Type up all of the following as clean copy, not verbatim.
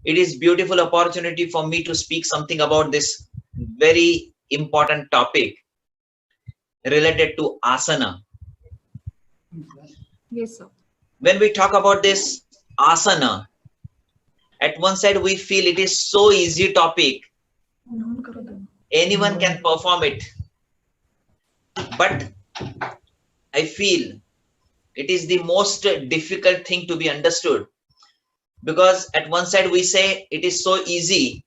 It is beautiful opportunity for me to speak something about this very important topic related to asana. Yes, sir. When we talk about this asana, at one side we feel it is so easy topic. Anyone can perform it. But I feel it is the most difficult thing to be understood, because at one side we say it is so easy,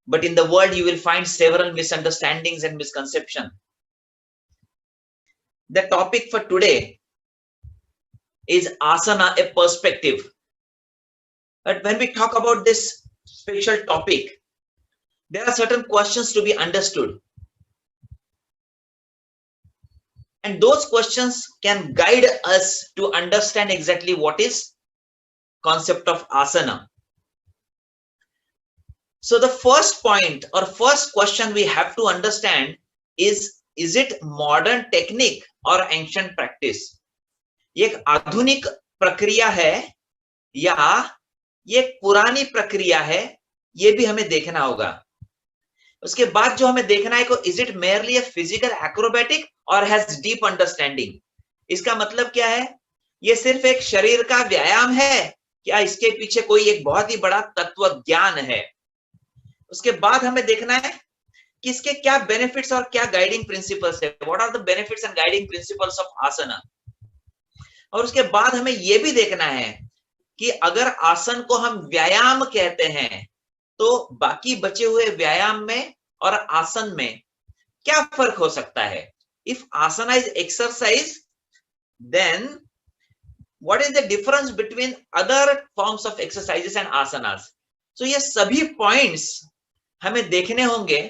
but in the world you will find several misunderstandings and misconceptions. The topic for today is asana, a perspective. But when we talk about this special topic, there are certain questions to be understood. And those questions can guide us to understand exactly what is concept of asana. So the first point or first question we have to understand is it modern technique or ancient practice? ये एक आधुनिक प्रक्रिया है या ये एक पुरानी प्रक्रिया है, ये भी हमें देखना होगा. उसके बाद जो हमें देखना है को is it merely a physical acrobatic और हैज डीप अंडरस्टैंडिंग. इसका मतलब क्या है? ये सिर्फ एक शरीर का व्यायाम है या इसके पीछे कोई एक बहुत ही बड़ा तत्व ज्ञान है? उसके बाद हमें देखना है कि इसके क्या बेनिफिट्स और क्या गाइडिंग प्रिंसिपल्स है. What are the benefits and guiding principles of asana. और उसके बाद हमें यह भी देखना है कि अगर आसन को हम व्यायाम कहते हैं तो बाकी बचे हुए व्यायाम में और आसन में क्या फर्क हो सकता है. If asana is exercise, then what is the difference between other forms of exercises and asanas. So ये सभी पॉइंट्स हमें देखने होंगे,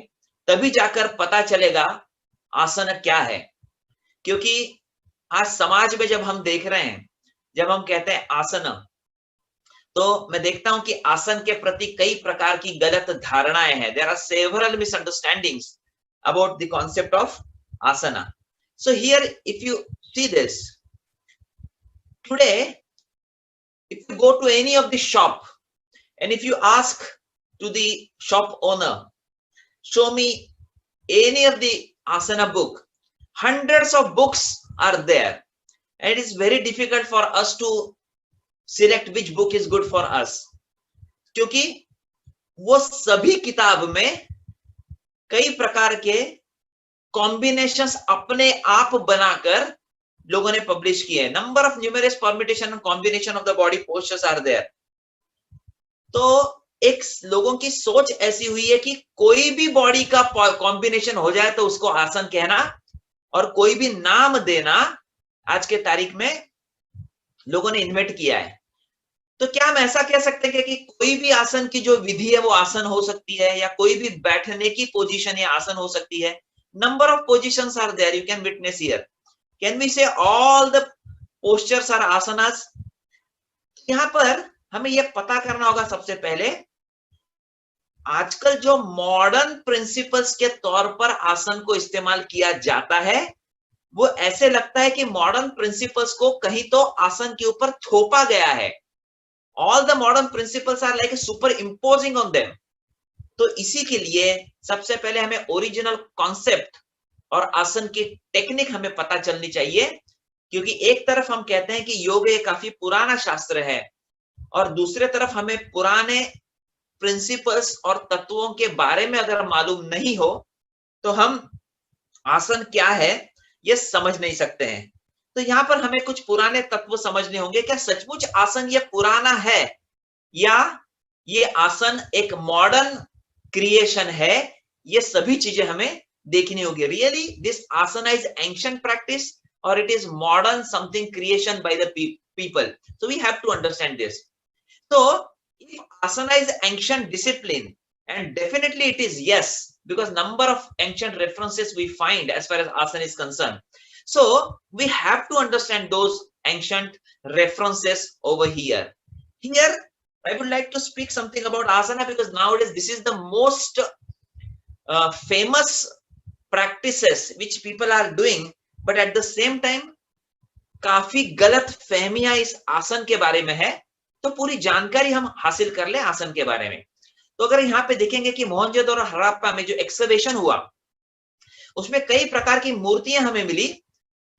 तभी जाकर पता चलेगा आसन क्या है. क्योंकि आज समाज में जब हम देख रहे हैं, जब हम कहते हैं आसन, तो मैं देखता हूं कि आसन के प्रति कई प्रकार की गलत धारणाएं हैं. There are several misunderstandings about the concept of asana. So here if you see this today, if you go to any of the shop and if you ask to the shop owner, show me any of the asana book, hundreds of books are there and it is very difficult for us to select which book is good for us, क्योंकि वो सभी किताब में कई प्रकार के combinations अपने आप बनाकर लोगों ने पब्लिश किए हैं. Number of numerous permutation and combination of the body postures are there. तो एक लोगों की सोच ऐसी हुई है कि कोई भी बॉडी का कॉम्बिनेशन हो जाए तो उसको आसन कहना और कोई भी नाम देना आज के तारीख में लोगों ने इन्वेंट किया है. तो क्या हम ऐसा कह सकते हैं कि कोई भी आसन की जो विधि है वो आसन हो सकती है, या कोई भी बैठने की पोजीशन या आसन हो सकती है? Number of positions are there, you can witness here. Can we say all the postures are asanas? यहां पर हमें यह पता करना होगा सबसे पहले, आजकल जो मॉडर्न प्रिंसिपल्स के तौर पर आसन को इस्तेमाल किया जाता है, वो ऐसे लगता है कि मॉडर्न प्रिंसिपल्स को कहीं तो आसन के ऊपर थोपा गया है. All the modern principles are like superimposing on them. तो इसी के लिए सबसे पहले हमें ओरिजिनल कॉन्सेप्ट और आसन की टेक्निक हमें पता चलनी चाहिए. क्योंकि एक तरफ हम कहते हैं कि योग ये काफी पुराना शास्त्र है, और दूसरे तरफ हमें पुराने प्रिंसिपल्स और तत्वों के बारे में अगर मालूम नहीं हो तो हम आसन क्या है ये समझ नहीं सकते हैं. तो यहां पर हमें कुछ पुराने तत्व समझने होंगे. क्या सचमुच आसन ये पुराना है या ये आसन एक मॉडर्न क्रिएशन है? ये सभी चीजें हमें देखनी होगी. Really this asana is ancient practice और it is modern something creation by the people? So we have to understand this. So if asana is ancient discipline, and definitely it is, yes, because number of ancient references we find as far as asana is concerned. So we have to understand those ancient references over here. Here I would like to speak something about asana, because nowadays this is the most famous practices which people are doing, but at the same time काफी गलत फहमियां इस आसन के बारे में है. तो पूरी जानकारी हम हासिल कर ले आसन के बारे में। तो अगर यहाँ पे देखेंगे कि मोहनजोदड़ो और हड़प्पा में जो एक्सकवेशन हुआ, उसमें कई प्रकार की मूर्तियां हमें मिली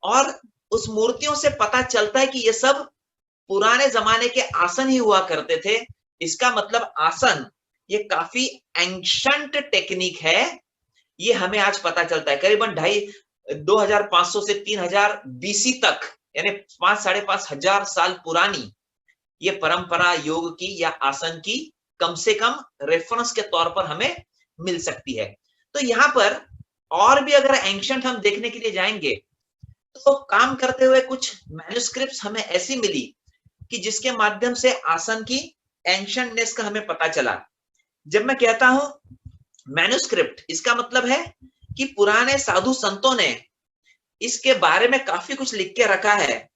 और उस मूर्तियों से पता चलता है कि ये सब पुराने जमाने के आसन ही हुआ करते थे। इसका मतलब आसन ये काफी एंशंट टेक्निक है, ये हमें आज पता चलता है। करीबन 2500 से 3000 बीसी तक, यानी 5-5.5 साल पुरानी ये परंपरा योग की या आसन की कम से कम रेफरेंस के तौर पर हमें मिल सकती है। तो यहाँ पर और भी अगर एंशंट हम देखने के लिए जाएंगे तो काम करते हुए कुछ मैन्युस्क्रिप्ट्स हमें ऐसी मिली कि जिसके माध्यम से आसन की एंशंटनेस का हमें पता चला। जब मैं कहता हूं मैन्युस्क्रिप्ट, इसका मतलब है कि पुराने साधु संतों ने इसके बारे में काफी कुछ लिख के रखा है।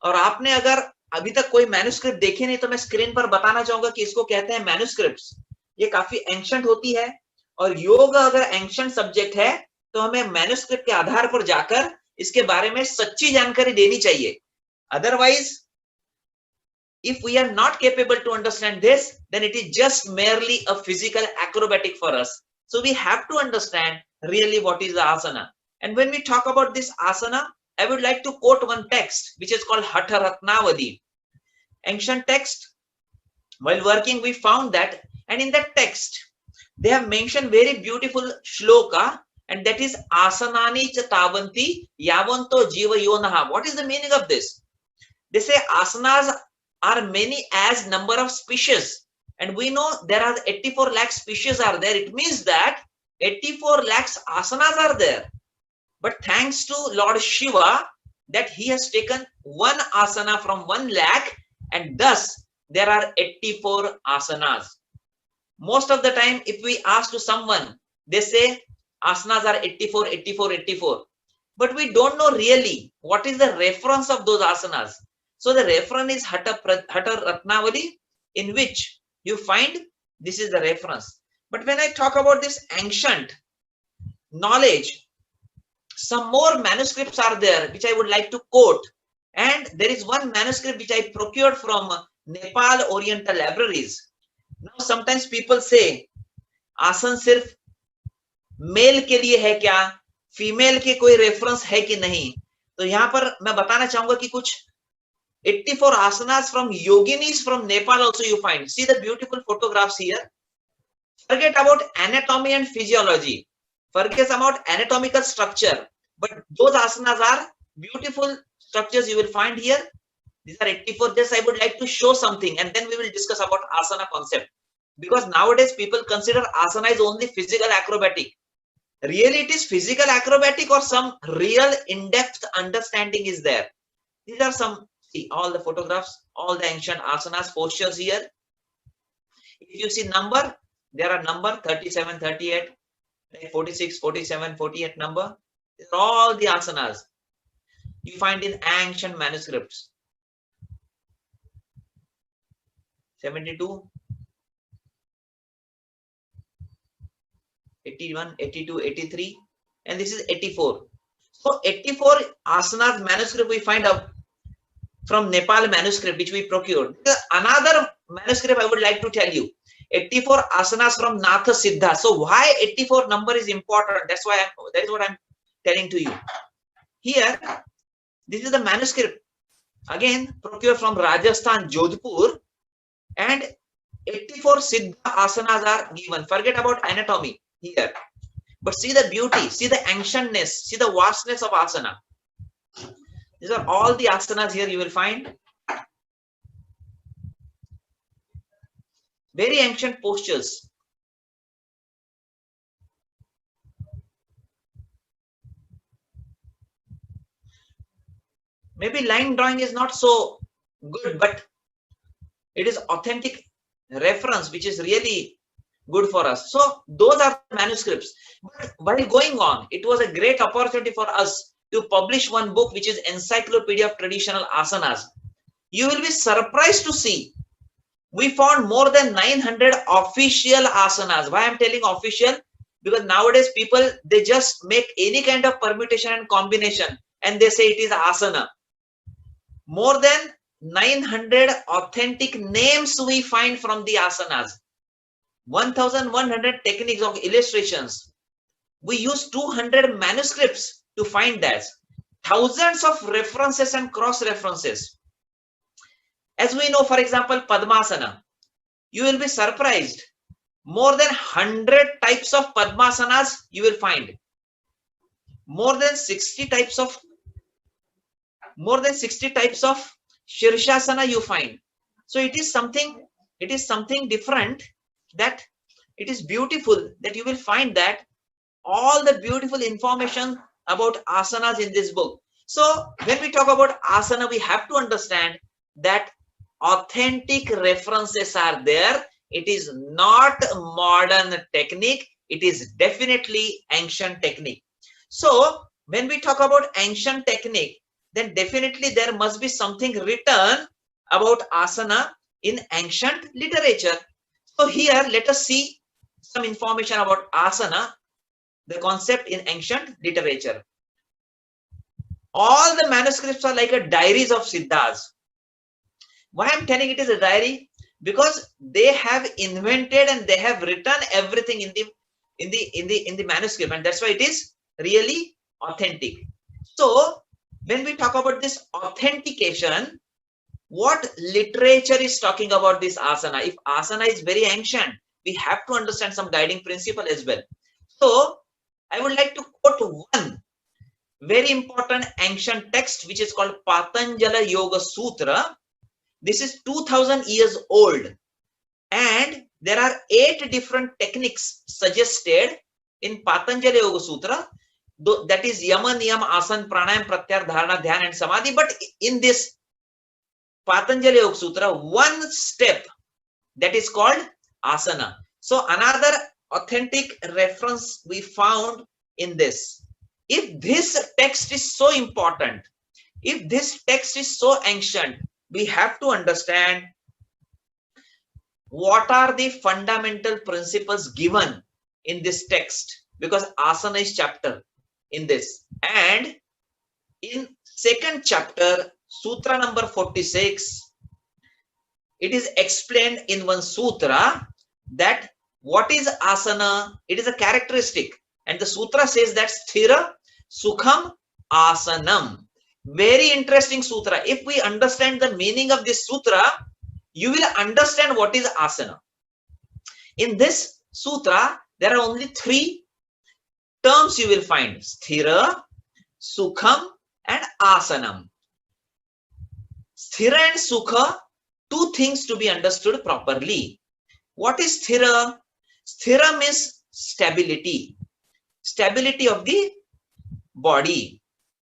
और आपने अगर अभी तक कोई मैन्युस्क्रिप्ट देखे नहीं तो मैं स्क्रीन पर बताना चाहूंगा कि इसको कहते हैं मैन्युस्क्रिप्ट्स। ये काफी एंशंट होती है और योग अगर एंशंट सब्जेक्ट है तो हमें मैन्युस्क्रिप्ट के आधार पर जाकर इसके बारे में सच्ची जानकारी देनी चाहिए। Otherwise if we are not capable to understand this, then it is just merely a physical acrobatic for us. So we have to understand really what is the asana. And when we talk about this asana, I would like to quote one text which is called Hatha Ratnavali. Ancient text. While working, we found that, and in that text, they have mentioned very beautiful shloka, and that is asanani cha tavanti yavanto jiva yonaha. What is the meaning of this? They say asanas are many as number of species, and we know there are 84 lakh species are there. It means that 84 lakhs asanas are there, but thanks to Lord Shiva that he has taken one asana from 1 lakh, and thus there are 84 asanas. Most of the time if we ask to someone, they say asanas are 84, 84, 84, but we don't know really what is the reference of those asanas. So the reference is Hatha Ratnavali, in which you find this is the reference. But when I talk about this ancient knowledge, some more manuscripts are there which I would like to quote. And there is one manuscript which I procured from Nepal Oriental Libraries. Now sometimes people say आसन सिर्फ mail के लिए है क्या, female के कोई reference है कि नहीं। तो यहाँ पर मैं बताना चाहूंगा कि कुछ 84 asanas from yoginis from Nepal also you find. See the beautiful photographs here. Forget about anatomy and physiology. Forget about anatomical structure. But those asanas are beautiful structures you will find here. These are 84. Just I would like to show something and then we will discuss about asana concept. Because nowadays people consider asana is only physical acrobatic. Really it is physical acrobatic or some real in-depth understanding is there. These are some, see all the photographs, all the ancient asanas, postures here. If you see number, there are number 37, 38, 46, 47, 48 number. These are all the asanas you find in ancient manuscripts. 72, 81, 82, 83, and this is 84. So 84 asanas manuscript we find out from Nepal manuscript which we procured. Another manuscript I would like to tell you, 84 asanas from Natha Siddha. So why 84 number is important? That is what I'm telling to you. Here, this is the manuscript again procured from Rajasthan, Jodhpur, and 84 Siddha asanas are given. Forget about anatomy here, but see the beauty, see the ancientness, see the vastness of asana. These are all the asanas here you will find. Very ancient postures. Maybe line drawing is not so good, but it is authentic reference which is really good for us. So those are manuscripts. But while going on, it was a great opportunity for us to publish one book which is Encyclopedia of Traditional Asanas. You will be surprised to see we found more than 900 official asanas. Why I'm telling official? Because nowadays people, they just make any kind of permutation and combination and they say it is asana. More than 900 authentic names we find from the asanas, 1100 techniques of illustrations. We use 200 manuscripts to find that, thousands of references and cross references. As we know, for example, Padmasana, you will be surprised, more than 100 types of Padmasanas you will find, more than 60 types of Shirshasana you find. So it is something different, that it is beautiful that you will find that all the beautiful information about asanas in this book. So when we talk about asana, we have to understand that authentic references are there. It is not modern technique, it is definitely ancient technique. So when we talk about ancient technique, then definitely there must be something written about asana in ancient literature. So here let us see some information about asana, the concept in ancient literature. All the manuscripts are like a diaries of Siddhas. Why I'm telling it is a diary? Because they have invented and they have written everything in the manuscript, and that's why it is really authentic. So when we talk about this authentication, what literature is talking about this asana? If asana is very ancient, we have to understand some guiding principle as well. So I would like to quote one very important ancient text, which is called Patanjala Yoga Sutra. This is 2000 years old, and there are 8 different techniques suggested in Patanjali Yoga Sutra. That is Yama, Niyam, Asan, Pranayam, Pratyahara, Dharana, Dhyan and Samadhi. But in this Patanjali Yoga Sutra, one step that is called asana. So another authentic reference we found in this. If this text is so important, if this text is so ancient, we have to understand what are the fundamental principles given in this text, because asana is chapter in this. And in second chapter, sutra number 46, it is explained in one sutra that what is asana? It is a characteristic, and the sutra says that sthira sukham asanam. Very interesting sutra. If we understand the meaning of this sutra, you will understand what is asana. In this sutra, there are only 3 terms you will find: sthira, sukham and asanam. Sthira and sukha, 2 things to be understood properly. What is sthira? Sthira means stability, stability of the body.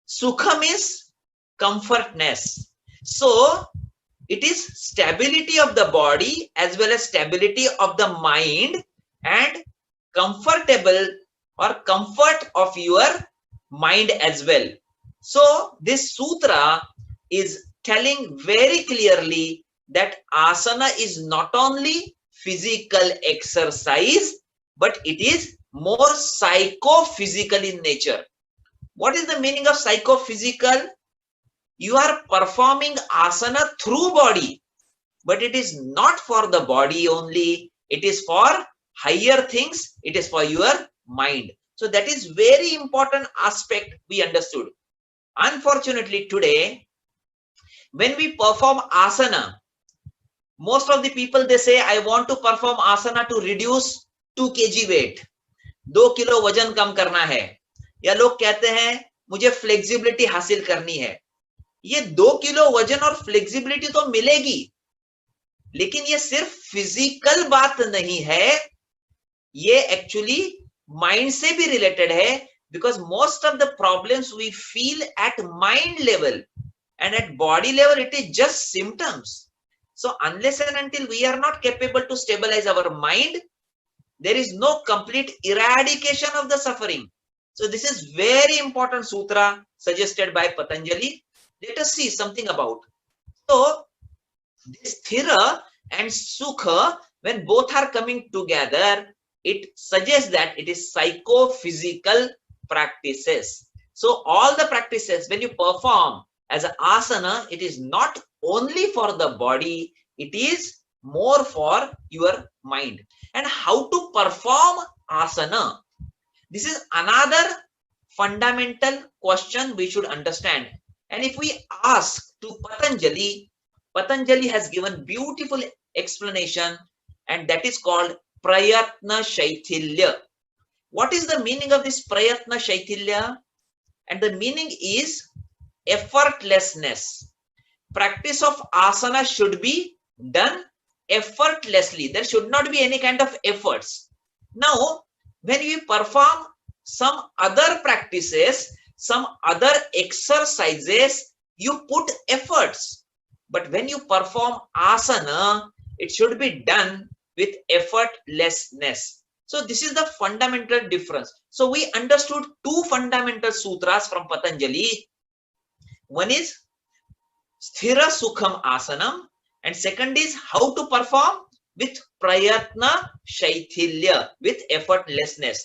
Sukha means comfortness. So it is stability of the body as well as stability of the mind and comfortable or comfort of your mind as well. So this sutra is telling very clearly that asana is not only physical exercise, but it is more psychophysical in nature. What is the meaning of psychophysical? You are performing asana through body, but it is not for the body only. It is for higher things. It is for your mind. So that is very important aspect we understood. Unfortunately today, when we perform asana, most of the people, they say, I want to perform asana to reduce 2 kg weight. 2 kilo वजन कम करना है, या लोग कहते हैं मुझे flexibility हासिल करनी है. ये 2 किलो वजन और फ्लेक्सिबिलिटी तो मिलेगी, लेकिन ये सिर्फ फिजिकल बात नहीं है, ये एक्चुअली माइंड से भी रिलेटेड है. Because most of the problems we feel at mind level and at body level, it is just symptoms. So unless and until we are not capable to stabilize our mind, there is no complete eradication of the suffering. So this is very important sutra suggested by Patanjali. Let us see something about. So this sthira and sukha, when both are coming together, it suggests that it is psychophysical practices. So all the practices when you perform, as an asana, it is not only for the body, it is more for your mind. And how to perform asana? This is another fundamental question we should understand. And if we ask to Patanjali, Patanjali has given beautiful explanation, and that is called Prayatna Shaithilya. What is the meaning of this Prayatna Shaithilya? And the meaning is effortlessness. Practice of asana should be done effortlessly. There should not be any kind of efforts. Now, when we perform some other practices, some other exercises, you put efforts. But when you perform asana, it should be done with effortlessness. So this is the fundamental difference. So we understood two fundamental sutras from Patanjali. One is Sthira Sukham Asanam, and second is how to perform with Prayatna Shaithilya, with effortlessness.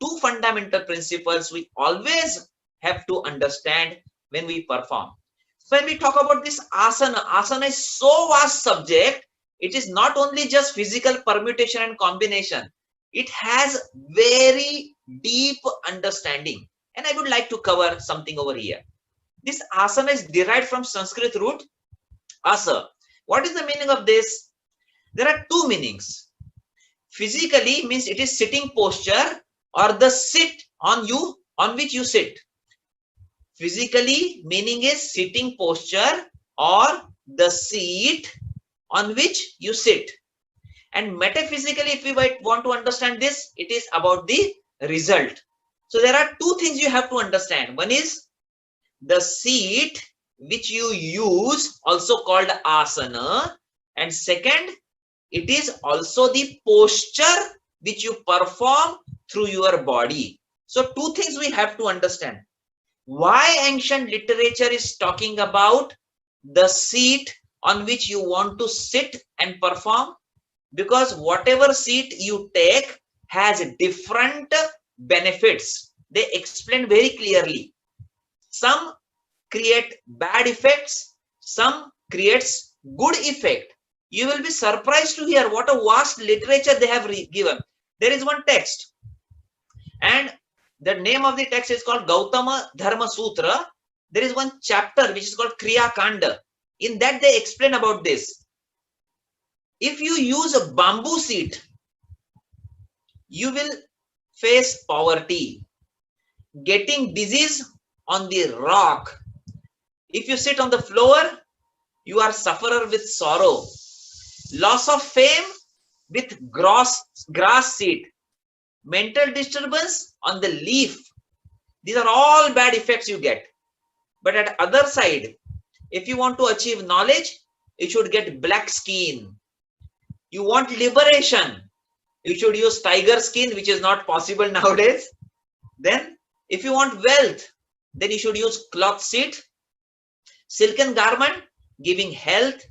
Two fundamental principles we always have to understand when we perform. So when we talk about this asana, asana is so vast subject. It is not only just physical permutation and combination. It has very deep understanding, and I would like to cover something over here. This asana is derived from Sanskrit root asa. What is the meaning of this? There are two meanings. Physically means it is sitting posture or the sit on which you sit. Physically meaning is sitting posture or the seat on which you sit. And metaphysically, if we want to understand this, it is about the result. So there are two things you have to understand. One is the seat which you use, also called asana, and second, it is also the posture which you perform through your body. So two things we have to understand. Why ancient literature is talking about the seat on which you want to sit and perform? Because whatever seat you take has different benefits. They explain very clearly. Some create bad effects, some creates good effect. You will be surprised to hear what a vast literature they have given. There is one text, and the name of the text is called Gautama Dharma Sutra. There is one chapter which is called Kriya Kanda. In that they explain about this. If you use a bamboo seat, you will face poverty, getting disease on the rock. If you sit on the floor, you are sufferer with sorrow, loss of fame with grass seat, mental disturbance on the leaf. These are all bad effects you get. But at other side, if you want to achieve knowledge, you should get black skin. You want liberation, you should use tiger skin, which is not possible nowadays. Then if you want wealth, then you should use cloth seat, silken garment giving health,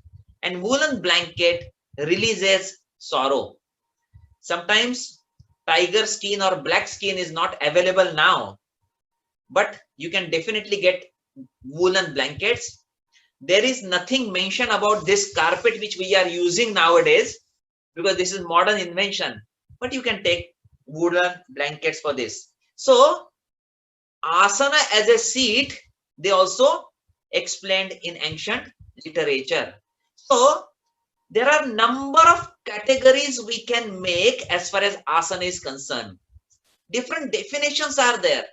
and woolen blanket releases sorrow. Sometimes tiger skin or black skin is not available now, but you can definitely get woolen blankets. There is nothing mentioned about this carpet which we are using nowadays, because this is modern invention, but you can take woolen blankets for this. So asana as a seat, they also explained in ancient literature. So there are number of categories we can make as far as asana is concerned. Different definitions are there.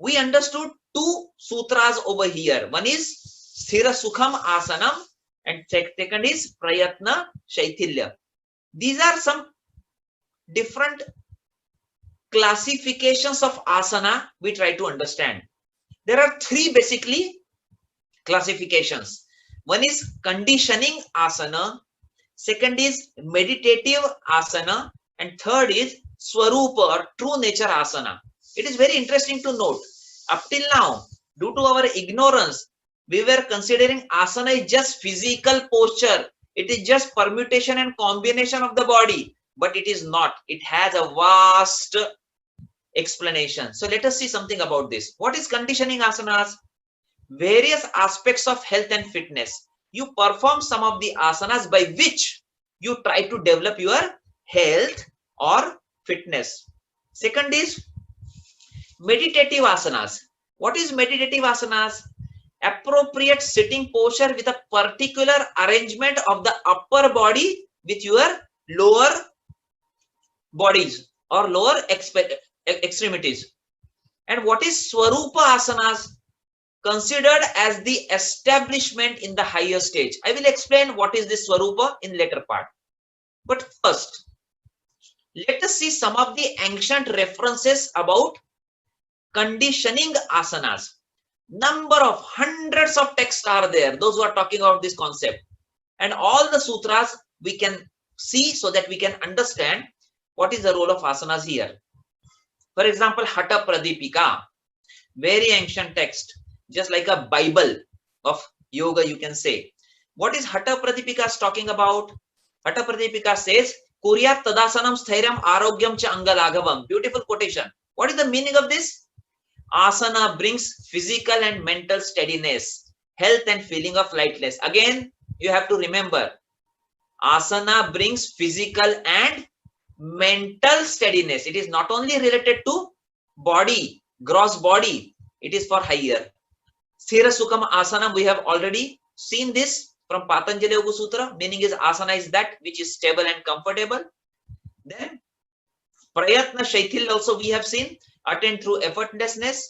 We understood two sutras over here. One is Sthira Sukham Asanam, and second is Prayatna Shaithilya. These are some different classifications of asana we try to understand. There are three basically classifications. One is conditioning asana, second is meditative asana, and third is Swarupa or true nature asana. It is very interesting to note. Up till now, due to our ignorance, we were considering asana is just physical posture. It is just permutation and combination of the body, but it is not. It has a vast explanation. So let us see something about this. What is conditioning asanas? various aspects of health and fitness. You perform some of the asanas by which you try to develop your health or fitness. Second is meditative asanas. What is meditative asanas? Appropriate sitting posture with a particular arrangement of the upper body with your lower bodies or lower extremities. And what is Swarupa asanas? Considered as the establishment in the higher stage. I will explain what is this Swarupa in later part. But first, let us see some of the ancient references about conditioning asanas. Number of hundreds of texts are there, those who are talking about this concept. And all the sutras we can see so that we can understand what is the role of asanas here. For example, Hatha Pradipika, very ancient text, just like a Bible of yoga, you can say. What is Hatha Pradipika talking about? Hatha Pradipika says, Kuryat tadasanam sthairam arogyam cha angalaghavam. Beautiful quotation. What is the meaning of this? Asana brings physical and mental steadiness, health and feeling of lightness. Again, you have to remember, asana brings physical and mental steadiness. It is not only related to body, gross body, it is for higher. Sthira Sukham Asana, we have already seen this from Patanjali Yoga Sutra. Meaning is asana is that which is stable and comfortable. Then Prayatna Shaithilya also we have seen, attained through effortlessness.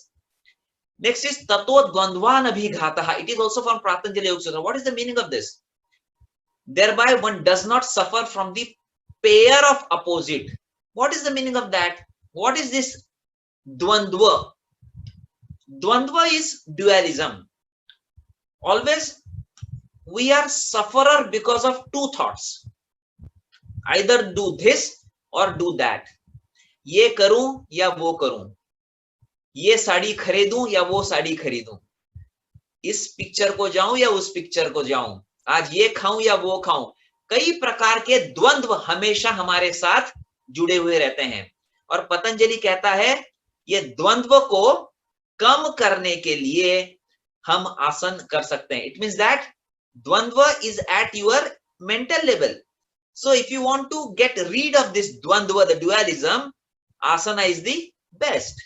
Next is Tato Dvandvan Abhighataha. It is also from Patanjali Yoga Sutra. What is the meaning of this? Thereby one does not suffer from the pair of opposite. What is the meaning of that? What is this Dvandva? Dvandva is dualism. Always we are sufferer because of two thoughts. Either do this or do that. ये करूं या वो करूं, ये साड़ी खरीदूं या वो साड़ी खरीदूं, इस पिक्चर को जाऊं या उस पिक्चर को जाऊं, आज ये खाऊं या वो खाऊं. कई प्रकार के द्वंद्व हमेशा हमारे साथ जुड़े हुए रहते हैं. और पतंजलि कहता है ये द्वंद्व को कम करने के लिए हम आसन कर सकते हैं. इट मीन्स दैट द्वंद्व is at your mental level. So if you want to get rid of this dvandva, the dualism, asana is the best.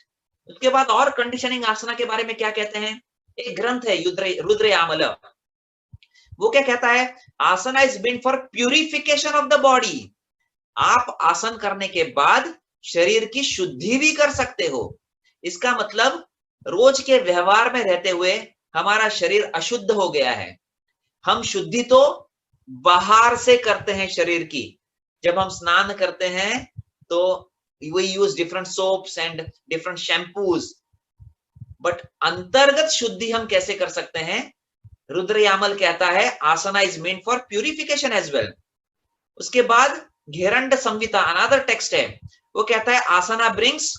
उसके बाद और कंडीशनिंग आसना के बारे में क्या कहते हैं? एक ग्रंथ है रुद्रयामल. वो क्या कहता है? Asana is been for purification of the body. आप आसन करने के बाद शरीर की शुद्धि भी कर सकते हो. इसका मतलब रोज के व्यवहार में रहते हुए हमारा शरीर अशुद्ध हो गया है. हम शुद्धि तो बाहर से करते हैं शरीर की. जब हम स्नान करते हैं तो we use different soaps and different shampoos, but अंतर्गत शुद्धि हम कैसे कर सकते हैं? रुद्रयामल कहता है asana is meant for purification as well. उसके बाद घेरंड संहिता अनदर टेक्स्ट है, वो कहता है आसना brings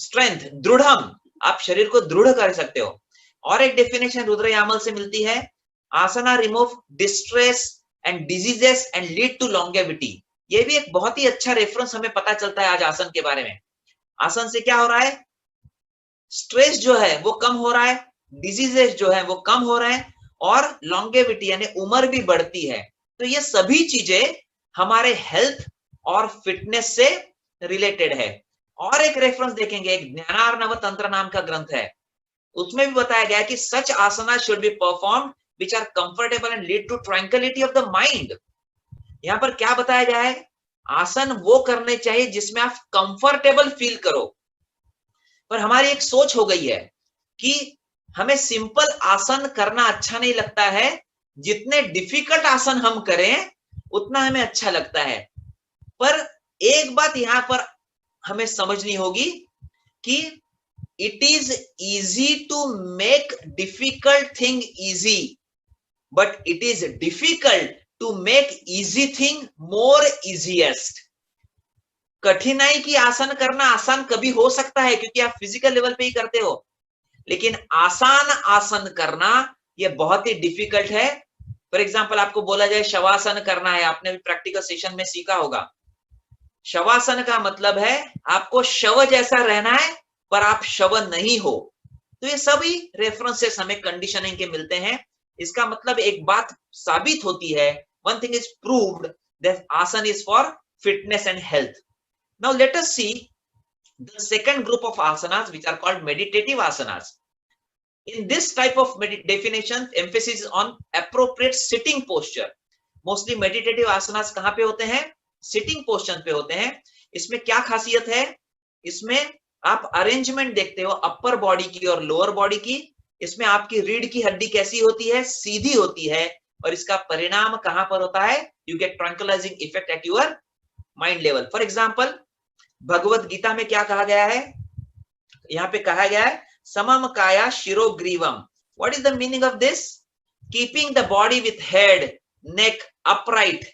strength, दृढ़म, आप शरीर को दृढ़ कर सकते हो. और एक डेफिनेशन रुद्रयामल से मिलती है, asana remove distress and diseases and lead to longevity. ये भी एक बहुत ही अच्छा रेफरेंस हमें पता चलता है आज आसन के बारे में. आसन से क्या हो रहा है? स्ट्रेस जो है वो कम हो रहा है, डिजीजेस जो है वो कम हो रहे हैं, और लॉन्गेविटी यानी उम्र भी बढ़ती है. तो ये सभी चीजें हमारे हेल्थ और फिटनेस से रिलेटेड है. और एक रेफरेंस देखेंगे, एक ज्ञानार्णव तंत्र नाम का ग्रंथ है, उसमें भी बताया गया है कि such asana should be performed which are comfortable and lead to tranquility of the mind. यहां पर क्या बताया गया है? आसन वो करने चाहिए जिसमें आप कंफर्टेबल फील करो. पर हमारी एक सोच हो गई है कि हमें सिंपल आसन करना अच्छा नहीं लगता है, जितने डिफिकल्ट आसन हम करें उतना हमें अच्छा लगता है. पर एक बात यहां पर हमें समझनी होगी कि it is easy to make difficult thing easy, but it is difficult to make easy thing more easiest. कठिनाई की आसन करना आसान कभी हो सकता है क्योंकि आप फिजिकल लेवल पे ही करते हो, लेकिन आसान आसन करना ये बहुत ही डिफिकल्ट है. फॉर एग्जांपल आपको बोला जाए शवासन करना है, आपने भी प्रैक्टिकल सेशन में सीखा होगा. शवासन का मतलब है आपको शव जैसा रहना है पर आप शव नहीं हो. तो ये सभी रेफरेंसेस हमें कंडीशनिंग के मिलते हैं। इसका मतलब एक बात साबित होती है, one thing is proved, that आसन is for fitness and health. Now let us see the second group of asanas, which are called meditative asanas. In this type of definition, emphasis is on appropriate sitting posture. Mostly meditative asanas कहाँ पे होते हैं? Sitting position पे होते हैं। इसमें क्या खासियत है? इसमें आप अरेंजमेंट देखते हो अपर बॉडी की और लोअर बॉडी की। इसमें आपकी रीढ़ की हड्डी कैसी होती है? सीधी होती है। और इसका परिणाम कहां पर होता है? You get tranquillising effect at your mind level. For example, Bhagavad Gita में क्या कहा गया है? यहाँ पे कहा गया है समम काया शिरो ग्रीवम। What is the meaning of this? Keeping the body with head neck upright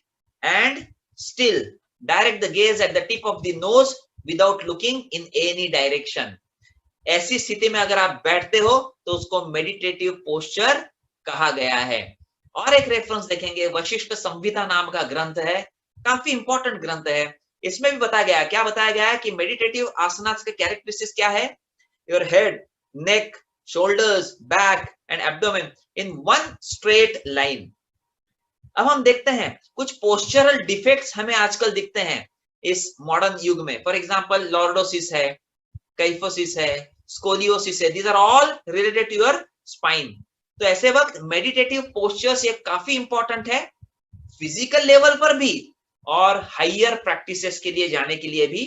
and still, direct the gaze at the tip of the nose without looking in any direction. ऐसी स्थिति में अगर आप बैठते हो तो उसको मेडिटेटिव पोस्चर कहा गया है। और एक रेफरेंस देखेंगे, वशिष्ठ संहिता नाम का ग्रंथ है, काफी इंपॉर्टेंट ग्रंथ है। इसमें भी बताया गया, क्या बताया गया है कि मेडिटेटिव आसनास के कैरेक्टरिस्टिक्स क्या है? Your head, neck, shoulders, back and abdomen in one straight line. अब हम देखते हैं कुछ पोस्चरल डिफेक्ट्स हमें आजकल दिखते हैं इस मॉडर्न युग में। फॉर एग्जांपल, लॉर्डोसिस है, कैफोसिस है, स्कोलियोसिस है, these are all related to your spine. तो ऐसे वक्त मेडिटेटिव पोस्चर्स ये काफी इंपॉर्टेंट है, फिजिकल लेवल पर भी और हायर प्रैक्टिसेस के लिए जाने के लिए भी।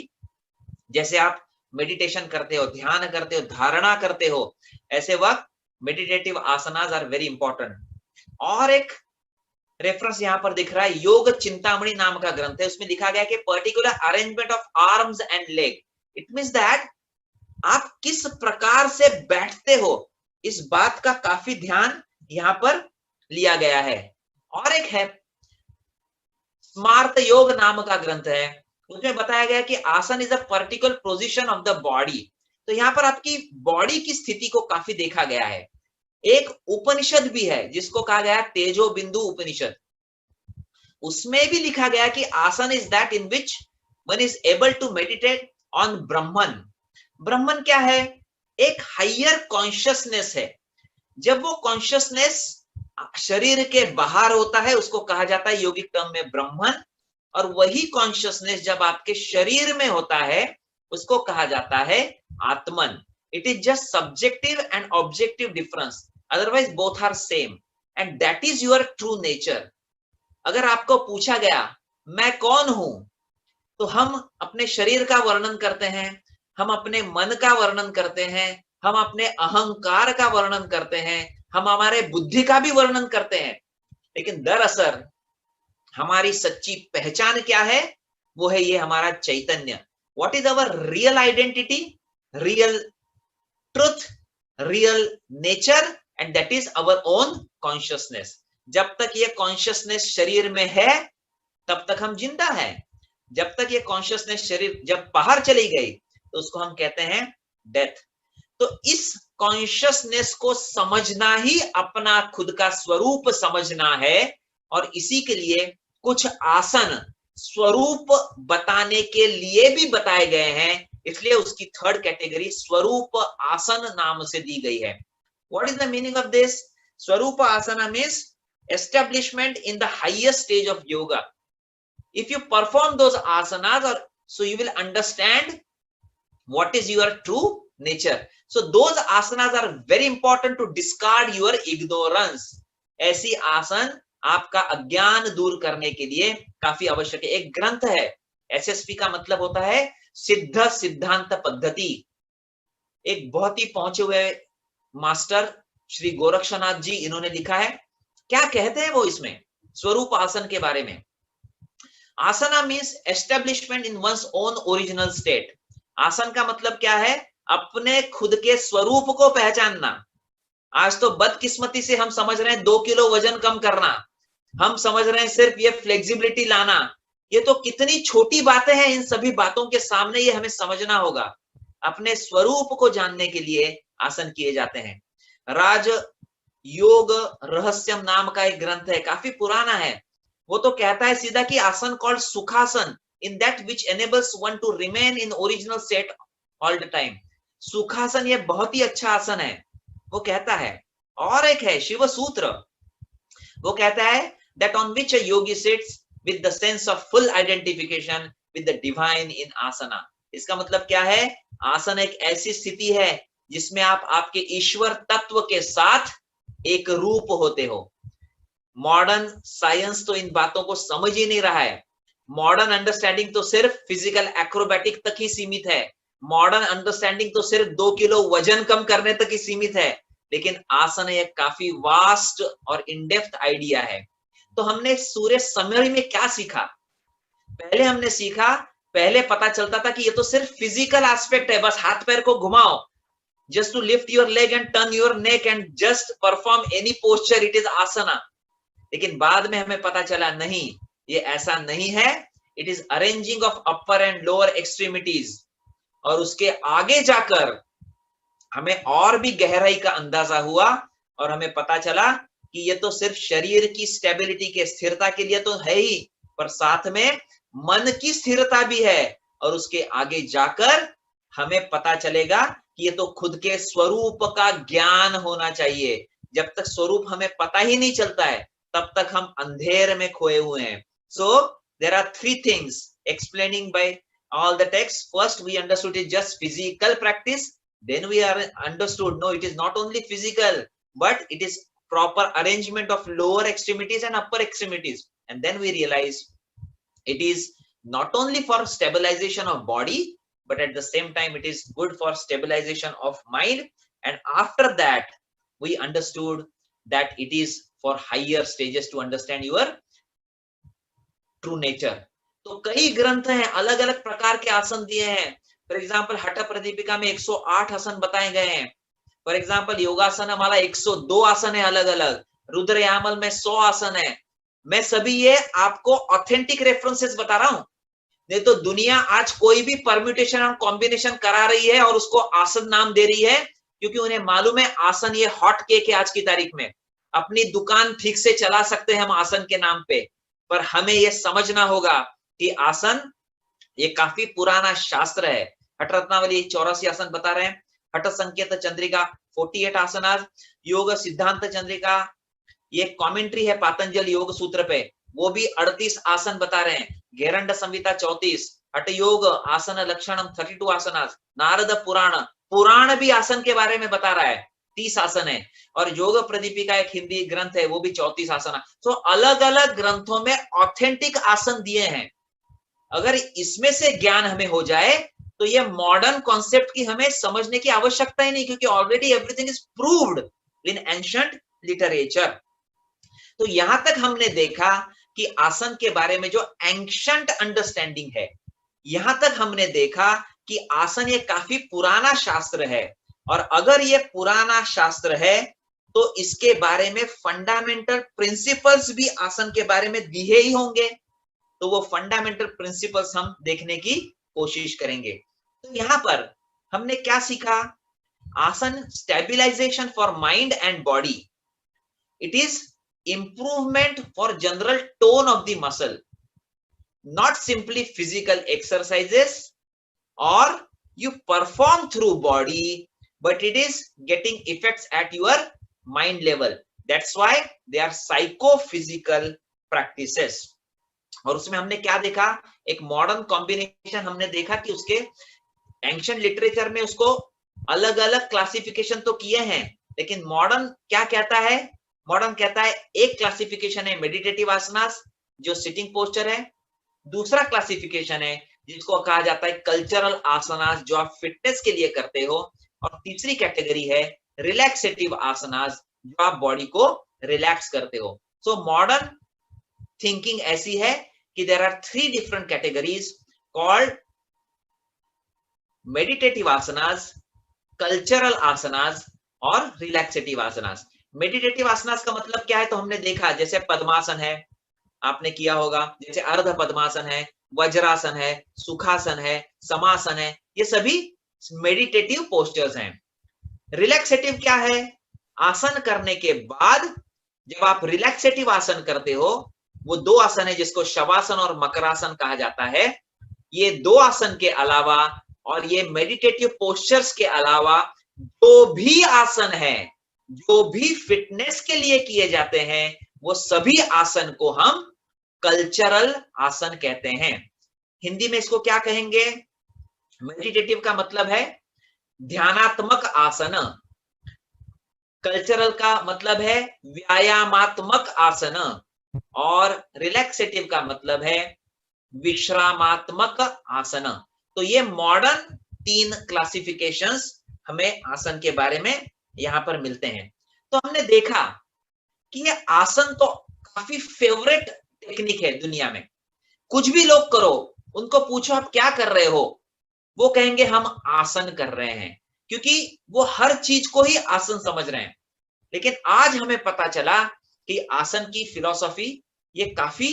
जैसे आप मेडिटेशन करते हो, ध्यान करते हो, धारणा करते हो, ऐसे वक्त meditative asanas are very important. और एक रेफरेंस यहां पर दिख रहा है, योग चिंतामणि नाम का ग्रंथ है, उसमें लिखा गया कि particular arrangement of arms and leg. It means that आप किस प्रकार से बैठते हो, इस बात का काफी ध्यान यहां पर लिया गया है। और एक है स्मार्त योग नाम का ग्रंथ है, उसमें बताया गया कि asana is a particular position of the body. तो यहाँ पर आपकी बॉडी की स्थिति को काफी देखा गया है। एक उपनिषद भी है जिसको कहा गया है तेजो बिंदु उपनिषद, उसमें भी लिखा गया कि asana is that in which one is able to meditate on Brahman. Brahman क्या है? एक हायर कॉन्शियसनेस है। जब वो कॉन्शियसनेस शरीर के बाहर होता है उसको कहा जाता है योगिक टर्म में ब्रह्मन, और वही कॉन्शियसनेस जब आपके शरीर में होता है उसको कहा जाता है आत्मन। It is just subjective and objective difference, otherwise both are same and that is your true nature. अगर आपको पूछा गया मैं कौन हूं, तो हम अपने शरीर का वर्णन करते हैं, हम अपने मन का वर्णन करते हैं, हम अपने अहंकार का वर्णन करते हैं, हम हमारे बुद्धि का भी वर्णन करते हैं, लेकिन दरअसल हमारी सच्ची पहचान क्या है? वो है ये हमारा चैतन्य। What is our real identity, real truth, real nature, and that is our own consciousness. जब तक ये कॉन्शियसनेस शरीर में है तब तक हम जिंदा हैं। जब तक ये कॉन्शियसनेस शरीर जब बाहर चली गई तो उसको हम कहते हैं डेथ। तो इस कॉन्शियसनेस को समझना ही अपना खुद का स्वरूप समझना है, और इसी के लिए कुछ आसन स्वरूप बताने के लिए भी बताए गए हैं, इसलिए उसकी थर्ड कैटेगरी स्वरूप आसन नाम से दी गई है। What is the meaning of this? स्वरूप आसन means establishment in the highest stage of yoga. If you perform those asanas, so you will understand what is your true nature. So those asanas are very important to discard your ignorance. ऐसी आसन आपका अज्ञान दूर करने के लिए काफी आवश्यक है। एक ग्रंथ है, एसएसपी का मतलब होता है सिद्ध सिद्धांत पद्धति। एक बहुत ही पहुंचे हुए मास्टर श्री गोरक्षनाथ जी, इन्होंने लिखा है। क्या कहते हैं वो इसमें स्वरूप आसन के बारे में? Asana means establishment in one's own original state. आसन का मतलब क्या है? अपने खुद के स्वरूप को पहचानना। आज तो बदकिस्मती से हम समझ रहे हैं 2 किलो वजन कम करना, हम समझ रहे हैं सिर्फ ये फ्लेक्सिबिलिटी लाना। ये तो कितनी छोटी बातें हैं, इन सभी बातों के सामने ये हमें समझना होगा। अपने स्वरूप को जानने के लिए आसन किए जाते हैं। राज योग रहस्यम नाम का एक ग्रंथ है, काफी पुराना है, वो तो कहता है सीधा कि asana called sukhasana, in that which enables one to remain in original state all the time. Sukhasana ये बहुत ही अच्छा आसन है, वो कहता है। और एक है शिव सूत्र, वो कहता है that on which a yogi sits with the sense of full identification with the divine in asana। इसका मतलब क्या है? आसन एक ऐसी स्थिति है जिसमें आप आपके ईश्वर तत्व के साथ एक रूप होते हो। मॉडर्न साइंस तो इन बातों को समझ ही नहीं रहा है। मॉडर्न अंडरस्टैंडिंग तो सिर्फ फिजिकल एक्रोबैटिक तक ही सीमित है। मॉडर्न अंडरस्टैंडिंग तो सिर्फ 2 किलो वजन कम करने तक ही सीमित है। लेकिन आसन एक काफी वास्ट और इनडेप्थ आइडिया है। तो हमने सूर्य समरी में क्या सीखा? पहले हमने सीखा, पहले पता चलता था कि ये तो सिर्फ फिजिकल एस्पेक्ट है, बस हाथ पैर को घुमाओ, just to lift your leg and turn your neck and just perform any posture, it is asana। लेकिन बाद में हमें पता चला नहीं, ये ऐसा नहीं है। it is arranging of upper and lower extremities। और उसके आगे जाकर हमें और भी गहराई का अंदाजा हुआ और हमें पता चला कि ये तो सिर्फ शरीर की स्टेबिलिटी के स्थिरता के लिए तो है ही, पर साथ में मन की स्थिरता भी है। और उसके आगे जाकर हमें पता चलेगा कि ये तो खुद के स्वरूप का ज्ञान होना चाहिए। जब तक स्वरूप हमें पता ही नहीं चलता है तब तक हम अंधेर में खोए हुए हैं। So there are 3 things explaining by all the text। First we understood it just physical practice, then we are understood no, it is not only physical but it is proper arrangement of lower extremities and upper extremities, and then we realize it is not only for stabilization of body but at the same time it is good for stabilization of mind, and after that we understood that it is for higher stages to understand your true nature। तो कई ग्रंथ हैं, अलग अलग प्रकार के आसन दिए हैं। फॉर एग्जाम्पल हठ प्रदीपिका में 108 आसन बताए गए हैं। फॉर एग्जाम्पल योगासन हमारा 102 आसन है अलग अलग। रुद्र यामल में 100 आसन है। मैं सभी ये आपको ऑथेंटिक रेफरेंसेस बता रहा हूं, नहीं तो दुनिया आज कोई भी परम्यूटेशन और कॉम्बिनेशन करा रही है और उसको आसन नाम दे रही है, क्योंकि उन्हें मालूम है आसन ये हॉट केक है आज की तारीख में। अपनी दुकान ठीक से चला सकते हैं हम आसन के नाम पे, पर हमें यह समझना होगा कि आसन ये काफी पुराना शास्त्र है। हठ रत्नावली 84 आसन बता रहे हैं। हठ संकेत चंद्रिका 48 आसनास। योग सिद्धांत चंद्रिका ये कमेंट्री है पातंजल योग सूत्र पे, वो भी 38 आसन बता रहे हैं। घेरंड संहिता 34। हठ योग आसन लक्षणम 32 आसनास। नारद पुराण भी आसन के बारे में बता रहा है, 30 आसन है। और योग प्रदीपिका एक हिंदी ग्रंथ है, वो भी 34 आसन। तो अलग अलग ग्रंथों में ऑथेंटिक आसन दिए हैं। अगर इसमें से ज्ञान हमें हो जाए तो ये मॉडर्न कॉन्सेप्ट की हमें समझने की आवश्यकता ही नहीं, क्योंकि already everything is proved in ancient literature. तो यहां तक हमने देखा कि आसन के बारे में जो एंशिएंट अंडरस्टैंडिंग है, यहां तक हमने देखा कि आसन ये काफी पुराना शास्त्र है। और अगर ये पुराना शास्त्र है तो इसके बारे में फंडामेंटल प्रिंसिपल्स भी आसन के बारे में दिए ही होंगे। तो वो फंडामेंटल प्रिंसिपल्स हम देखने की कोशिश करेंगे। तो यहां पर हमने क्या सीखा? आसन stabilisation for mind and body. It is improvement for general tone of the muscle, not simply physical exercises or you perform through body, but it is getting effects at your mind level। That's why they are psychophysical practices। और उसमें हमने क्या देखा? एक modern combination हमने देखा कि उसके एंशिएंट लिटरेचर में उसको अलग अलग क्लासिफिकेशन तो किए हैं, लेकिन मॉडर्न क्या कहता है? मॉडर्न कहता है एक क्लासिफिकेशन है मेडिटेटिव आसनास जो सिटिंग पोस्चर है, दूसरा क्लासिफिकेशन है जिसको कहा जाता है कल्चरल आसनास जो आप फिटनेस के लिए करते हो, और तीसरी कैटेगरी है रिलैक्सेटिव आसनास जो आप बॉडी को रिलैक्स करते हो। सो मॉडर्न थिंकिंग ऐसी है कि there are 3 different categories called meditative asanas, cultural asanas और रिलैक्सेटिव आसनास। मेडिटेटिव आसनास का मतलब क्या है? तो हमने देखा जैसे पद्मासन है, आपने किया होगा, जैसे अर्ध पद्मासन है, वज्रासन है, सुखासन है, समासन है, ये सभी मेडिटेटिव पोस्चर्स हैं। रिलैक्सेटिव क्या है? आसन करने के बाद जब आप रिलैक्सेटिव आसन करते हो, वो 2 आसन है जिसको शवासन और मकरासन कहा जाता है। ये 2 आसन के अलावा और ये मेडिटेटिव पोस्चर्स के अलावा जो भी आसन है, जो भी फिटनेस के लिए किए जाते हैं, वो सभी आसन को हम कल्चरल आसन कहते हैं। हिंदी में इसको क्या कहेंगे? मेडिटेटिव का मतलब है ध्यानात्मक आसन, कल्चरल का मतलब है व्यायामात्मक आसन, और रिलैक्सेटिव का मतलब है विश्रामात्मक आसन। तो ये मॉडर्न 3 क्लासिफिकेशंस हमें आसन के बारे में यहां पर मिलते हैं। तो हमने देखा कि ये आसन तो काफी फेवरेट टेक्निक है दुनिया में। कुछ भी लोग करो, उनको पूछो आप क्या कर रहे हो, वो कहेंगे हम आसन कर रहे हैं, क्योंकि वो हर चीज को ही आसन समझ रहे हैं। लेकिन आज हमें पता चला कि आसन की फिलॉसफी ये काफी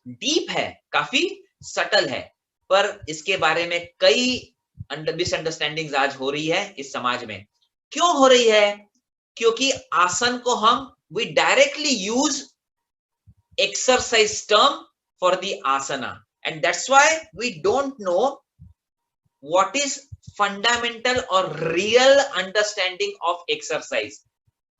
डीप है, काफी सटल है, पर इसके बारे में कई मिसअंडरस्टैंडिंग्स आज हो रही है इस समाज में। क्यों हो रही है? क्योंकि आसन को हम we directly use exercise term for the asana, and that's why we don't know what is fundamental और रियल अंडरस्टैंडिंग ऑफ एक्सरसाइज।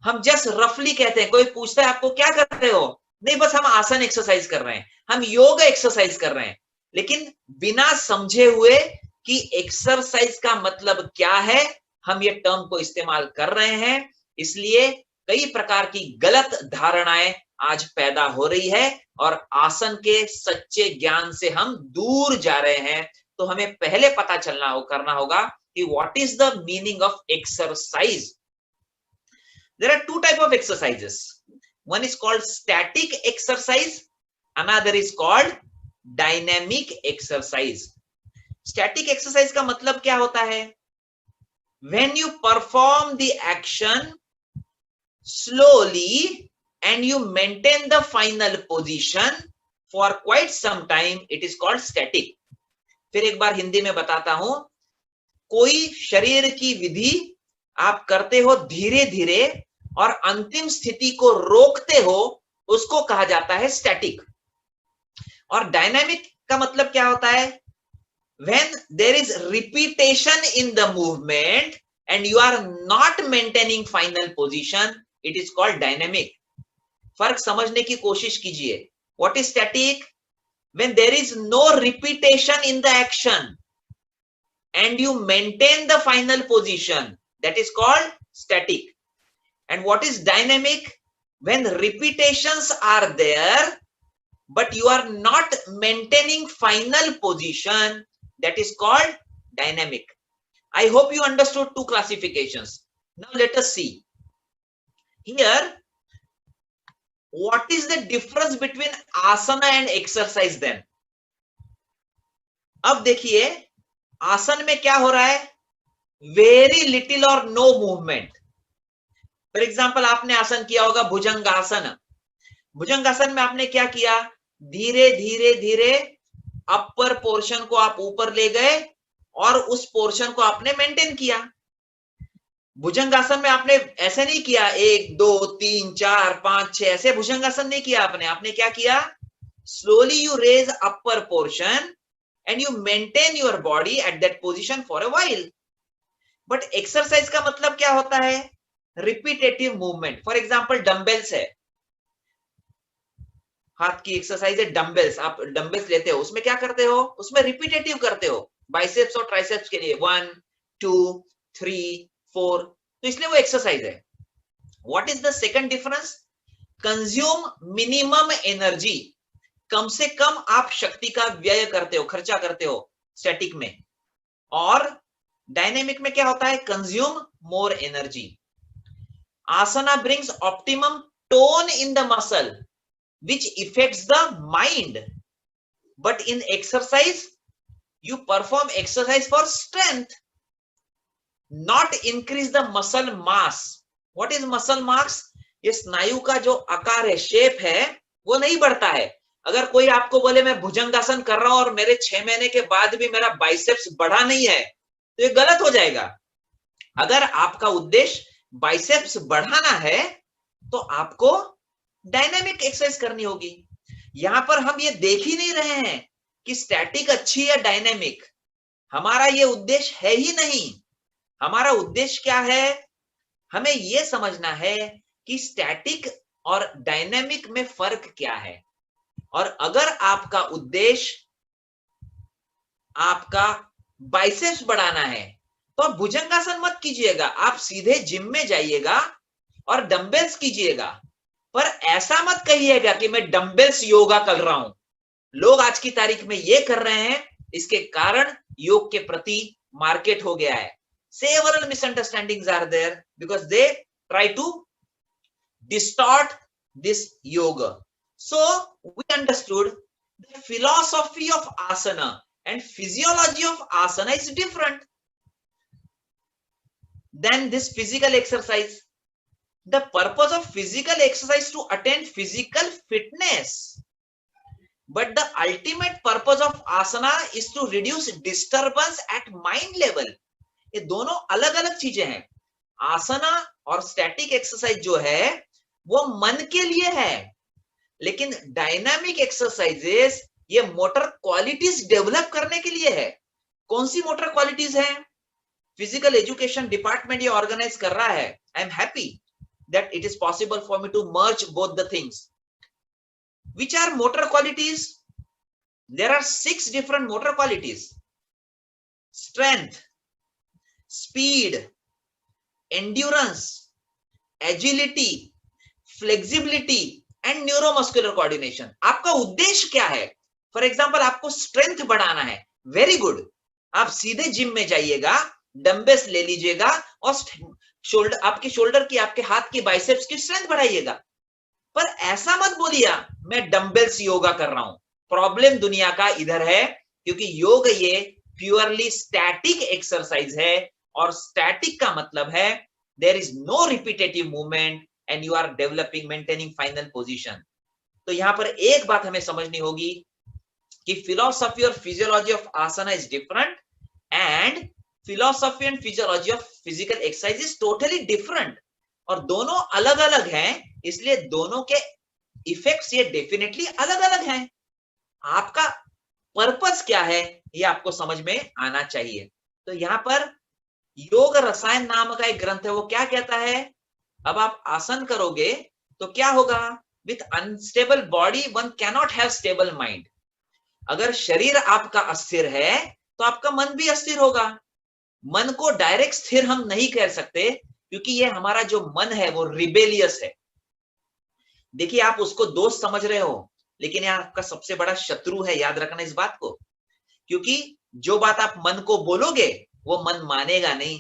हम जस्ट रफली कहते हैं, कोई पूछता है आपको क्या कर रहे हो, नहीं बस हम आसन एक्सरसाइज कर रहे हैं, हम योगा एक्सरसाइज कर रहे हैं, लेकिन बिना समझे हुए कि एक्सरसाइज का मतलब क्या है, हम ये टर्म को इस्तेमाल कर रहे हैं। इसलिए कई प्रकार की गलत धारणाएं आज पैदा हो रही है और आसन के सच्चे ज्ञान से हम दूर जा रहे हैं। तो हमें पहले पता करना होगा कि what is the meaning of exercise. There are 2 types of exercises. One is called static exercise, another is called dynamic exercise. Static exercise का मतलब क्या होता है? When you perform the action slowly and you maintain the final position for quite some time, it is called static. फिर एक बार हिंदी में बताता हूं, कोई शरीर की विधि आप करते हो धीरे धीरे और अंतिम स्थिति को रोकते हो, उसको कहा जाता है स्टैटिक। और डायनामिक का मतलब क्या होता है? When there is repetition in the movement and you are not maintaining final position, it is called dynamic. फर्क समझने की कोशिश कीजिए। What is static? When there is no repetition in the action and you maintain the final position, that is called static. And what is dynamic? When repetitions are there but you are not maintaining final position, that is called dynamic. I hope you understood 2 classifications. Now let us see here, what is the difference between asana and exercise then? अब देखिए आसन में क्या हो रहा है? Very little और no movement. For example आपने आसन किया होगा भुजंगासन। भुजंगासन में आपने क्या किया? धीरे धीरे धीरे अपर पोर्शन को आप ऊपर ले गए और उस पोर्शन को आपने मेंटेन किया। भुजंगासन में आपने ऐसे नहीं किया 1 2 3 4 5 6 ऐसे भुजंगासन नहीं किया आपने क्या किया? Slowly you raise upper portion and you maintain your body at that position for a while. But exercise का मतलब क्या होता है? Repetitive movement. For example, dumbbells है, हाथ की एक्सरसाइज है डम्बल्स। आप डम्बल्स लेते हो, उसमें क्या करते हो? उसमें रिपीटेटिव करते हो, बाइसेप्स और ट्राइसेप्स के लिए 1 2 3 4, तो इसलिए वो एक्सरसाइज है। What is the second difference? Consume minimum energy. कम से कम आप शक्ति का व्यय करते हो, खर्चा करते हो स्टैटिक में। और डायनेमिक में क्या होता है? Consume more energy. Asana brings optimum tone in the muscle which affects the mind, but in exercise you perform exercise for strength, not increase the muscle mass. What is muscle mass? ये स्नायु का जो आकार है, शेप है, वो नहीं बढ़ता है। अगर कोई आपको बोले मैं भुजंगासन कर रहा हूं और मेरे 6 महीने के बाद भी मेरा बाइसेप्स बढ़ा नहीं है, तो ये गलत हो जाएगा। अगर आपका उद्देश्य बाइसेप्स बढ़ाना है तो आपको डायनामिक एक्सरसाइज करनी होगी। यहां पर हम ये देख ही नहीं रहे हैं कि स्टैटिक अच्छी है डायनामिक, हमारा ये उद्देश्य है ही नहीं। हमारा उद्देश्य क्या है? हमें ये समझना है कि स्टैटिक और डायनेमिक में फर्क क्या है। और अगर आपका उद्देश्य आपका बाइसेप्स बढ़ाना है तो आप भुजंगासन मत कीजिएगा, आप सीधे जिम में जाइएगा और डंबल्स कीजिएगा। पर ऐसा मत कहिएगा कि मैं डंबल्स योगा कर रहा हूं। लोग आज की तारीख में ये कर रहे हैं, इसके कारण योग के प्रति मार्केट हो गया है। Several misunderstandings are there because they try to distort this yoga. So we understood the philosophy of asana and physiology of asana is different than this physical exercise. The purpose of physical exercise to attain physical fitness, but the ultimate purpose of asana is to reduce disturbance at mind level. ये दोनों अलग अलग चीजें हैं। आसना और static exercise जो है वो मन के लिए है, लेकिन डायनामिक एक्सरसाइजेस ये मोटर क्वालिटीज डेवलप करने के लिए है। कौन सी मोटर क्वालिटीज है? फिजिकल एजुकेशन डिपार्टमेंट ये ऑर्गेनाइज कर रहा है। I am happy that it is possible for me to merge both the things. Which are motor qualities? There are 6 different motor qualities: strength, speed, endurance, agility, flexibility and neuromuscular coordination. आपका उद्देश्य क्या है? For example आपको strength बढ़ाना है, very good, आप सीधे gym में जाइएगा, डंबल्स ले लीजिएगा और शोल्डर, आपके शोल्डर की, आपके हाथ की बाइसेप्स की स्ट्रेंथ बढ़ाइएगा। पर ऐसा मत बोलिए मैं डंबल्स योगा कर रहा हूं। प्रॉब्लम दुनिया का इधर है, क्योंकि योग ये प्योरली स्टैटिक एक्सरसाइज है, और स्टैटिक का मतलब है there is no repetitive movement and you are developing, maintaining final position. तो यहां पर एक बात हमें समझनी होगी कि फिलॉसफी और physiology of asana is different and philosophy and physiology of physical exercise is totally different. और दोनों अलग अलग हैं, इसलिए दोनों के इफेक्ट्स ये डेफिनेटली अलग अलग हैं। आपका पर्पस क्या है ये आपको समझ में आना चाहिए। तो यहां पर योग रसायन नाम का एक ग्रंथ है, वो क्या कहता है? अब आप आसन करोगे तो क्या होगा? With unstable body one cannot have stable mind. अगर शरीर आपका अस्थिर है तो आपका मन भी अस्थिर होगा। मन को डायरेक्ट स्थिर हम नहीं कह सकते, क्योंकि ये हमारा जो मन है वो रिबेलियस है। देखिए, आप उसको दोस्त समझ रहे हो, लेकिन यह आपका सबसे बड़ा शत्रु है, याद रखना इस बात को। क्योंकि जो बात आप मन को बोलोगे वो मन मानेगा नहीं।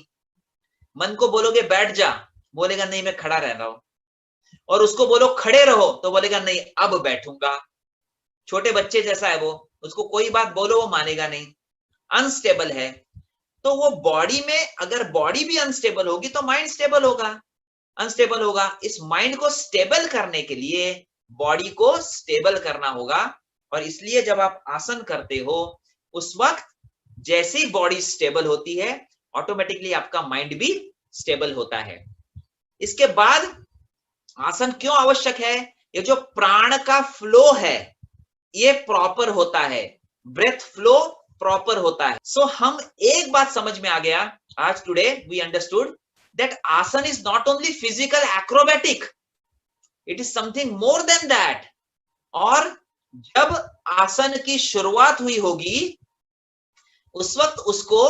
मन को बोलोगे बैठ जा, बोलेगा नहीं मैं खड़ा रह रहा हूं। और उसको बोलो खड़े रहो तो बोलेगा नहीं अब बैठूंगा। छोटे बच्चे जैसा है वो, उसको कोई बात बोलो वो मानेगा नहीं, अनस्टेबल है। तो वो बॉडी में, अगर बॉडी भी अनस्टेबल होगी तो माइंड स्टेबल होगा, अनस्टेबल होगा। इस माइंड को स्टेबल करने के लिए बॉडी को स्टेबल करना होगा। और इसलिए जब आप आसन करते हो उस वक्त जैसे ही बॉडी स्टेबल होती है, ऑटोमेटिकली आपका माइंड भी स्टेबल होता है। इसके बाद आसन क्यों आवश्यक है? ये जो प्राण का फ्लो है ये प्रॉपर होता है, ब्रेथ फ्लो प्रॉपर होता है। सो हम एक बात समझ में आ गया आज, टुडे वी अंडरस्टूड दैट आसन is not only physical acrobatic, it is something more than that. और जब आसन की शुरुआत हुई होगी उस वक्त उसको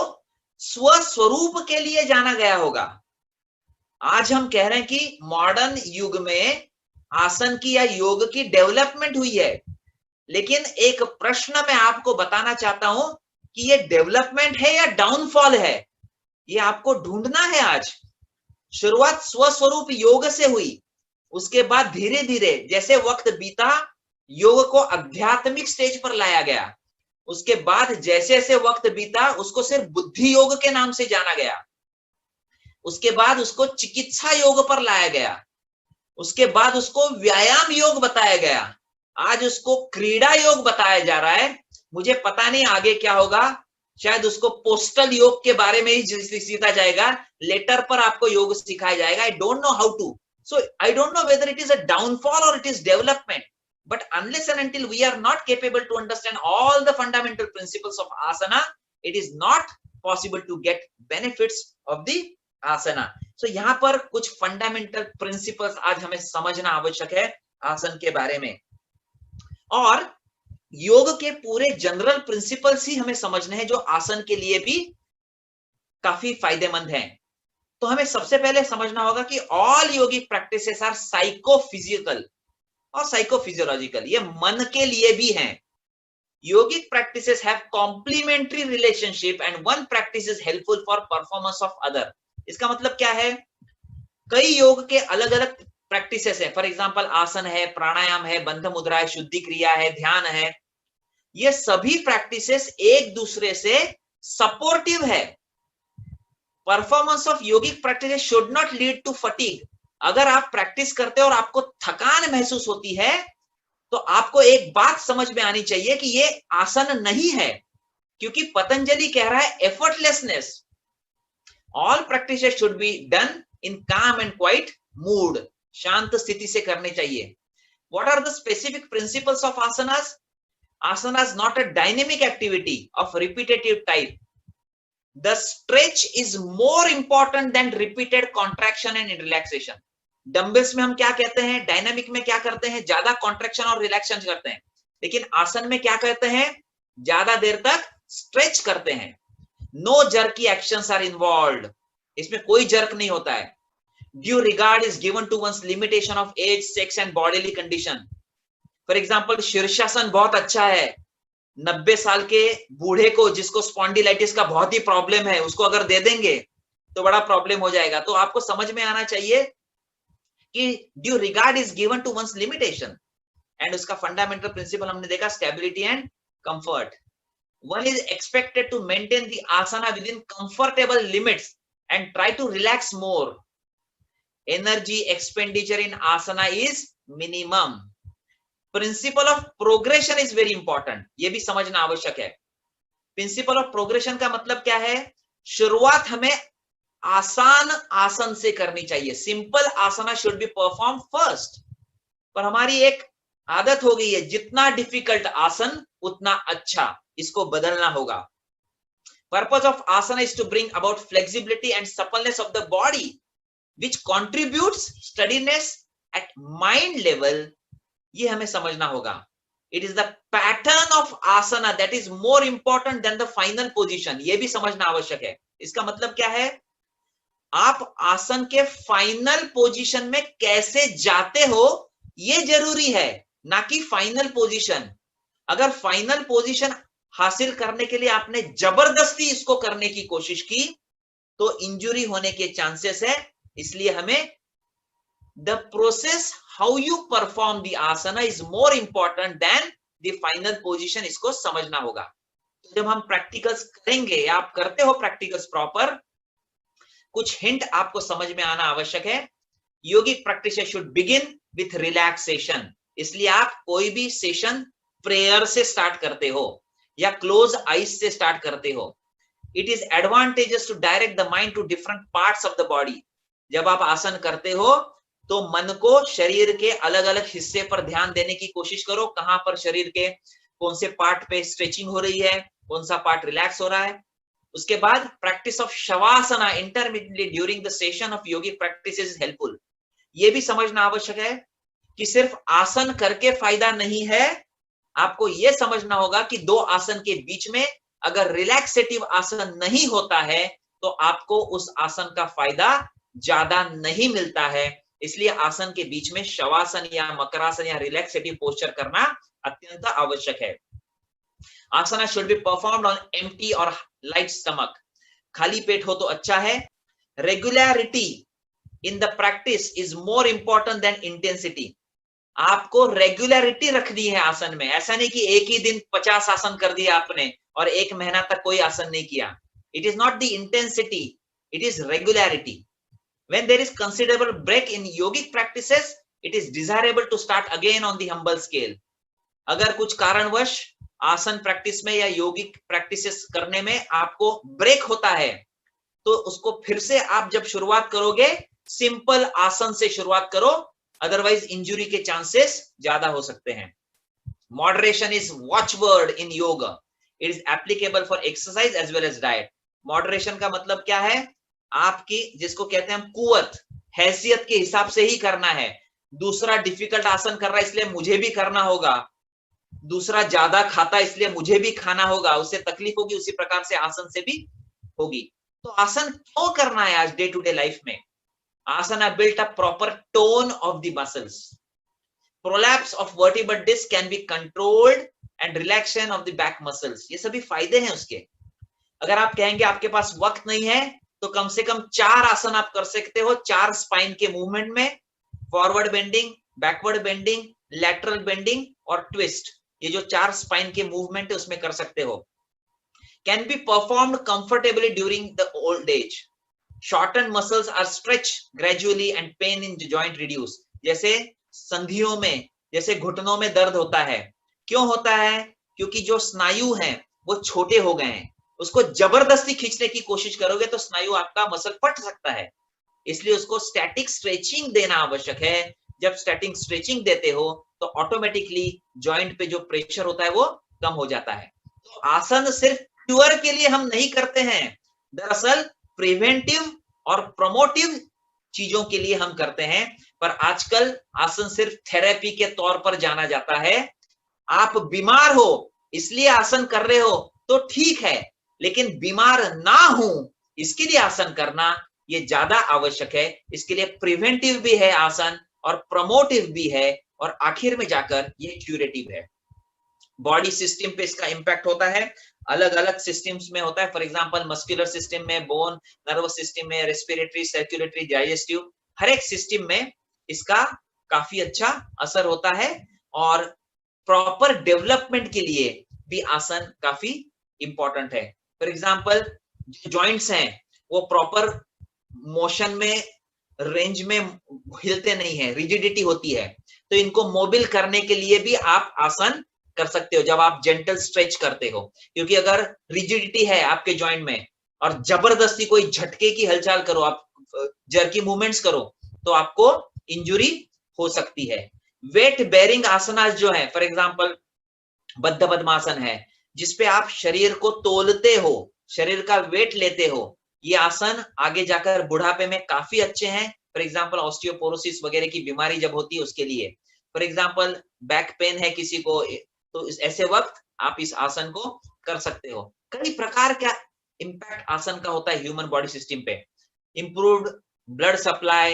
स्वस्वरूप के लिए जाना गया होगा। आज हम कह रहे हैं कि मॉडर्न युग में आसन की या योग की डेवलपमेंट हुई है, लेकिन एक प्रश्न मैं आपको बताना चाहता हूं कि ये डेवलपमेंट है या डाउनफॉल है, ये आपको ढूंढना है आज। शुरुआत स्वस्वरूप योग से हुई, उसके बाद धीरे धीरे जैसे वक्त बीता योग को आध्यात्मिक स्टेज पर लाया गया। उसके बाद जैसे जैसे वक्त बीता उसको सिर्फ बुद्धि योग के नाम से जाना गया। उसके बाद उसको चिकित्सा योग पर लाया गया। उसके बाद उसको व्यायाम योग बताया गया। आज उसको क्रीड़ा योग बताया जा रहा है। मुझे पता नहीं आगे क्या होगा, शायद उसको पोस्टल योग के बारे में ही सीखा जाएगा, लेटर पर आपको योग सिखाया जाएगा। I don't know how to, so I don't know whether it is a downfall और it is development, but unless and until we are not capable to understand all the fundamental principles of asana, it is not possible to get benefits of the asana. So यहाँ पर कुछ fundamental principles आज हमें समझना आवश्यक है आसन के बारे में, और योग के पूरे जनरल प्रिंसिपल्स ही हमें समझने हैं जो आसन के लिए भी काफी फायदेमंद हैं। तो हमें सबसे पहले समझना होगा कि all yogic practices are psychophysical और साइकोफिजियोलॉजिकल, ये मन के लिए भी हैं। Yogic practices have complementary relationship and one practice is helpful for performance of other. इसका मतलब क्या है, कई योग के अलग अलग प्रैक्टिसेस है, फॉर एग्जांपल आसन है, प्राणायाम है, बंध मुद्रा है, शुद्धि क्रिया है, ध्यान है, ये सभी प्रैक्टिसेस एक दूसरे से सपोर्टिव है। Performance of yogic practices should not lead to fatigue. अगर आप प्रैक्टिस करते हो और आपको थकान महसूस होती है तो आपको एक बात समझ में आनी चाहिए कि ये आसन नहीं है, क्योंकि पतंजलि कह रहा है effortlessness. All practices should be done in calm and quiet mood, शांत स्थिति से करने चाहिए। What are the specific principles of asanas? Asana is not a dynamic activity of repetitive type. The stretch is more important than repeated contraction and relaxation. Dumbbells में हम क्या कहते हैं, डायनामिक में क्या करते हैं, ज्यादा कॉन्ट्रैक्शन और रिलैक्शन करते हैं, लेकिन आसन में क्या करते हैं, ज्यादा देर तक स्ट्रेच करते हैं। No jerky actions are involved, इसमें कोई जर्क नहीं होता है। Due regard is given to one's limitation of age, sex and bodily condition. For example shirshasana बहुत अच्छा है, 90 साल के बूढ़े को जिसको स्पॉन्डिलाइटिस का बहुत ही प्रॉब्लम है, उसको अगर दे देंगे तो बड़ा प्रॉब्लम हो जाएगा। तो आपको समझ में आना चाहिए कि due regard is given to one's limitation, and उसका फंडामेंटल प्रिंसिपल हमने देखा stability and comfort. One is expected to maintain the asana within comfortable limits and try to relax more. Energy expenditure in asana is minimum. Principle of progression is very important, ये भी समझना आवश्यक है। Principal of progression का मतलब क्या है, शुरुआत हमें आसान आसन से करनी चाहिए। Simple asana should be perform first, पर हमारी एक आदत हो गई है जितना डिफिकल्ट आसन उतना अच्छा, इसको बदलना होगा। Purpose of asana is to bring about flexibility and suppleness of the body which contributes steadiness at mind level, ये हमें समझना होगा। It is the pattern of asana that is more important than the final position, ये भी समझना आवश्यक है। इसका मतलब क्या है, आप आसन के फाइनल पोजीशन में कैसे जाते हो ये जरूरी है, ना कि फाइनल पोजीशन। अगर फाइनल पोजीशन हासिल करने के लिए आपने जबरदस्ती इसको करने की कोशिश की तो इंजुरी होने के चांसेस है। इसलिए हमें the process how you perform the asana is more important than the final position, इसको समझना होगा। तो जब हम प्रैक्टिकल्स करेंगे या आप करते हो प्रैक्टिकल्स प्रॉपर, कुछ हिंट आपको समझ में आना आवश्यक है। Yogic practice should begin with relaxation, इसलिए आप कोई भी सेशन प्रेयर से स्टार्ट करते हो या क्लोज आईज से स्टार्ट करते हो। It is advantages to direct the mind to different parts of the body. जब आप आसन करते हो तो मन को शरीर के अलग अलग हिस्से पर ध्यान देने की कोशिश करो, कहां पर शरीर के कौन से पार्ट पे स्ट्रेचिंग हो रही है, कौन सा पार्ट रिलैक्स हो रहा है। उसके बाद practice of शवासना intermittently during the session of yogic practice is helpful. ये भी समझना आवश्यक है कि सिर्फ आसन करके फायदा नहीं है, आपको यह समझना होगा कि दो आसन के बीच में अगर रिलैक्सेटिव आसन नहीं होता है तो आपको उस आसन का फायदा ज्यादा नहीं मिलता है। इसलिए आसन के बीच में शवासन या मकरासन या रिलैक्सेटिव पोस्चर करना अत्यंत आवश्यक है। Asana should be performed on empty और लाइट स्टमक, खाली पेट हो तो अच्छा है। Regularity in the practice is more important than intensity. आपको रेगुलरिटी रखनी है आसन में, ऐसा नहीं कि एक ही दिन 50 आसन कर दिया आपने और एक महीना तक कोई आसन नहीं किया। It is not the intensity, it is regularity. When there is considerable break in yogic practices, it is desirable to start again on the humble scale. अगर कुछ कारणवश आसन प्रैक्टिस में या योगिक प्रैक्टिसेस करने में आपको ब्रेक होता है तो उसको फिर से आप जब शुरुआत करोगे सिंपल आसन से शुरुआत करो, अदरवाइज इंजुरी के चांसेस ज्यादा हो सकते हैं। Moderation is watchword in yoga. It is applicable for exercise as well as diet. Moderation का मतलब क्या है? आपकी जिसको कहते हैं हम कुवत, हैसियत के हिसाब से ही करना है। दूसरा डिफिकल्ट आसन कर रहा है इसलिए मुझे भी करना होगा, दूसरा ज्यादा खाता इसलिए मुझे भी खाना होगा, उससे तकलीफ होगी, उसी प्रकार से आसन से भी होगी। तो आसन क्यों करना है आज डे टू डे लाइफ में? आसन are built a proper tone of the muscles. Prolapse of vertebral disc can be controlled and relaxation of the back muscles. ये सभी फायदे हैं उसके। अगर आप कहेंगे आपके पास वक्त नहीं है तो कम से कम 4 आसन आप कर सकते हो 4 स्पाइन के मूवमेंट में, forward bending, backward bending, lateral bending और ट्विस्ट। ये जो 4 स्पाइन के मूवमेंट है उसमें कर सकते हो। Can be performed comfortably during the old age. Shorten muscles are stretch gradually and pain in joint reduce. जैसे संधियों में, जैसे घुटनों में दर्द होता है, क्यों होता है? क्योंकि जो स्नायु हैं वो छोटे हो गए हैं। उसको जबरदस्ती खींचने की कोशिश करोगे तो स्नायु आपका मसल फट सकता है, इसलिए उसको स्टैटिक स्ट्रेचिंग देना आवश्यक है। जब स्टैटिक स्ट्रेचिंग देते हो तो ऑटोमेटिकली जॉइंट पे जो प्रेशर होता है वो कम हो जाता है। तो आसन सिर्फ क्योर के लिए हम नहीं करते हैं, दरअसल प्रिवेंटिव और प्रमोटिव चीजों के लिए हम करते हैं। पर आजकल आसन सिर्फ थेरेपी के तौर पर जाना जाता है। आप बीमार हो इसलिए आसन कर रहे हो तो ठीक है, लेकिन बीमार ना हो इसके लिए आसन करना ये ज्यादा आवश्यक है। इसके लिए प्रिवेंटिव भी है आसन और प्रमोटिव भी है, और आखिर में जाकर ये क्यूरेटिव है। बॉडी सिस्टम पे इसका इंपैक्ट होता है, अलग अलग सिस्टम्स में होता है। फॉर एग्जांपल मस्कुलर सिस्टम में, बोन, नर्वस सिस्टम में, रेस्पिरेटरी, सर्कुलेटरी, डाइजेस्टिव, हर एक सिस्टम में इसका काफी अच्छा असर होता है। और प्रॉपर डेवलपमेंट के लिए भी आसन काफी इंपॉर्टेंट है। फॉर एग्जांपल जो जॉइंट्स हैं वो प्रॉपर मोशन में, रेंज में हिलते नहीं है, रिजिडिटी होती है, तो इनको मोबिल करने के लिए भी आप आसन कर सकते हो जब आप जेंटल स्ट्रेच करते हो। क्योंकि अगर रिजिडिटी है आपके जॉइंट में और जबरदस्ती कोई झटके की हलचल करो, आप जर्की मूवमेंट्स करो, तो आपको इंजुरी हो सकती है। वेट बेरिंग आसनास जो है, फॉर एग्जांपल बद्ध पद्मासन है, जिसपे आप शरीर को तोलते हो, शरीर का वेट लेते हो, ये आसन आगे जाकर बुढ़ापे में काफी अच्छे हैं। फॉर एग्जांपल ऑस्टियोपोरोसिस वगैरह की बीमारी जब होती है उसके लिए। फॉर एग्जांपल बैक पेन है किसी को, तो ऐसे वक्त आप इस आसन को कर सकते हो। कई प्रकार का इंपैक्ट आसन का होता है ह्यूमन बॉडी सिस्टम पे। Improved blood supply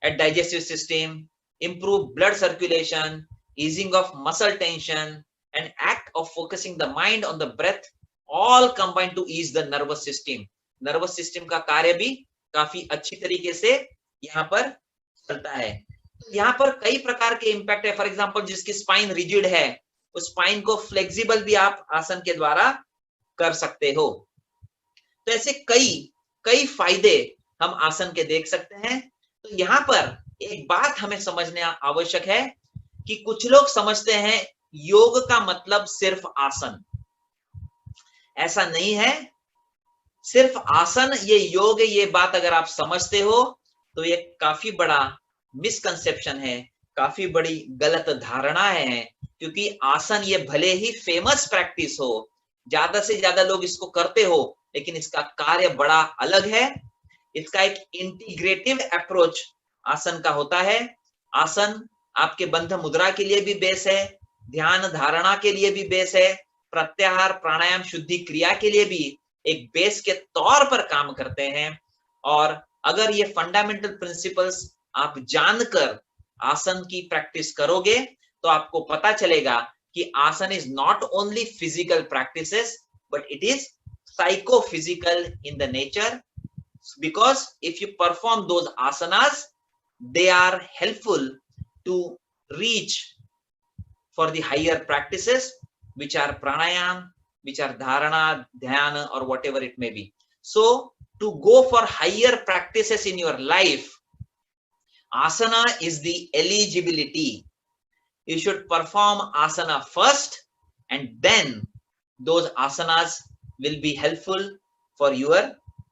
at digestive system, improve blood circulation, easing of muscle tension, and act of focusing the mind on the breath, all combine to ease the nervous system. Nervous system का कार्य भी काफी अच्छी तरीके से यहाँ पर चलता है। यहाँ पर कई प्रकार के इंपैक्ट है। फॉर एग्जांपल जिसकी स्पाइन रिजिड है, उस स्पाइन को फ्लेक्सिबल भी आप आसन के द्वारा कर सकते हो। तो ऐसे कई फायदे हम आसन के देख सकते हैं। तो यहाँ पर एक बात हमें समझना आवश्यक है कि कुछ लोग समझते हैं योग का मतलब सिर्फ आसन। ऐसा नहीं है, सिर्फ आसन ये योग है, ये बात अगर आप समझते हो तो ये काफी बड़ा मिसकंसेप्शन है, काफी बड़ी गलत धारणा है। क्योंकि आसन ये भले ही फेमस प्रैक्टिस हो, ज्यादा से ज्यादा लोग इसको करते हो, लेकिन इसका कार्य बड़ा अलग है। इसका एक इंटीग्रेटिव अप्रोच आसन का होता है। आसन आपके बंध मुद्रा के लिए भी बेस है, ध्यान धारणा के लिए भी बेस है, प्रत्याहार, प्राणायाम, शुद्धि क्रिया के लिए भी एक बेस के तौर पर काम करते हैं। और अगर ये फंडामेंटल प्रिंसिपल्स आप जानकर आसन की प्रैक्टिस करोगे तो आपको पता चलेगा कि asana is not only physical practices but it is psychophysical in the nature, because if you perform those asanas they are helpful to reach for the higher practices which are pranayam, which are dharana, dhyana, or whatever it may be. So to go for higher practices in your life, asana is the eligibility. You should perform asana first and then those asanas will be helpful for your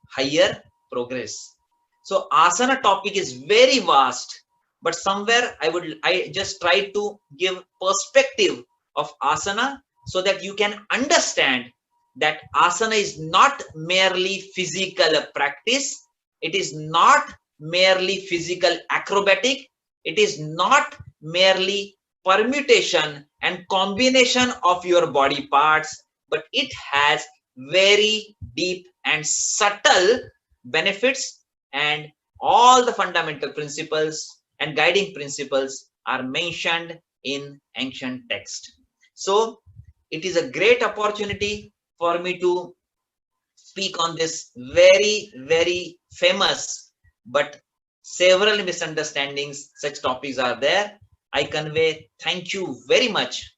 higher progress. So asana topic is very vast, but somewhere I just try to give perspective of asana so that you can understand that asana is not merely physical practice. It is not merely physical acrobatic. It is not merely permutation and combination of your body parts, but it has very deep and subtle benefits, and all the fundamental principles and guiding principles are mentioned in ancient text. So it is a great opportunity for me to speak on this very, very famous, but several misunderstandings, such topics are there. I convey thank you very much